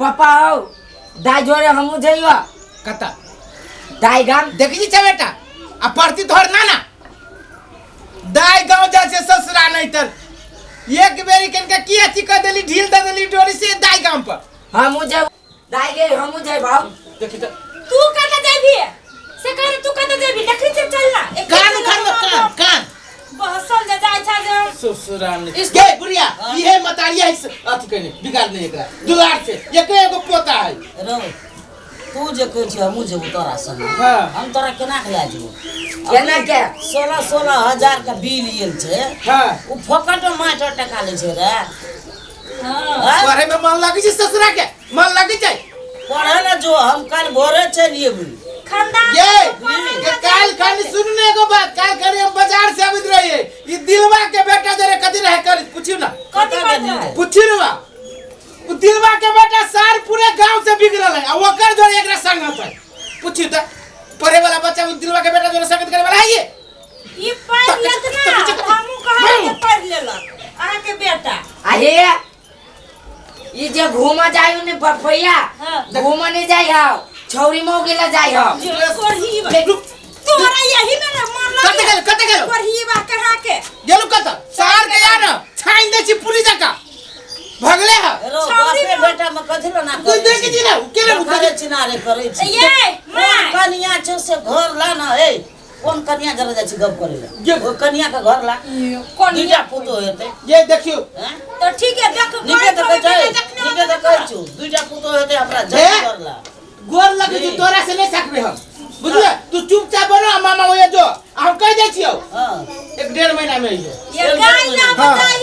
पापा आओ दाई जोरे हमू जइयो कता दाई गाम देखी छ बेटा आ पढ़ती तोहर नाना दाई गांव जा से ससुरा नहीं तर एक बेरी कनका की अथी कर देली ढील दे देली डोरी से दाई गांव पर हमू जब दाई गे हमू जइ भाव देखी त तू कत जेबी से करे तू कत जेबी देखी से चलना कान उखाड़ लो कान बहसल जा जाय छ जे ससुरा ने गे बुढ़िया इहे मतारिया अथी कने बिगाड़ नहीं एकरा दुलार से एके एगो पोता है रो तू जे कह छ हमू जे तोरा संग हां हम तोरा केना खिला जेबो केना के 16,000 का बिल येल छे हां उ फकट माटर टका ले छे रे हां पढ़े में मन लागी छ ससुरा के मन लागी छै पढ़े ना जो हम कल भोरे चलिए बुली खानदान ये काल खाली सुनने को बात काल करे हम बाजार से आवित रहिए ई दिलवा के बेटा जरे कथि रहे कर पूछियो ना कथि बात पूछियो ना उ दिलवा के बेटा सार पूरे गांव से बिगड़ल है आ ओकर जोरे एकरा संगत है पूछियो त पढ़े वाला बच्चा उ दिलवा के बेटा जोरे संगत करे वाला है ये ई पढ़ लेत ना हमू कहा के पढ़ लेलक आहा के बेटा अरे ई जे घूमा जायो ने पपैया घूमा नहीं जाई हां छौरी मौ गेला जाई हां कोरही तोरा यही में ना मन कते गेल कोरही बा कहा के गेलु कत सार के यार छाइन दे छी पूरी जका भगले है रो बापे बेटा में कथिलो ना कोई देख जी ना केले करे चिनारे करे छी ये मां कनिया छ से घर ला ना ए कौन कनिया जरा जा छी गप करे ओ कनिया का घर ला कनिया पुतो हेते ये देखियो हैं तो ठीक है देख निके तो कह छु दुइटा पुतो हेते हमरा जल्दी घर ला गोर लगे जो तोरा से नहीं सकबे हम बुझले तू चुपचाप बनो मामा ओए जो हम कह दे छियो हां 1.5 महीना में ये गाय ना बताई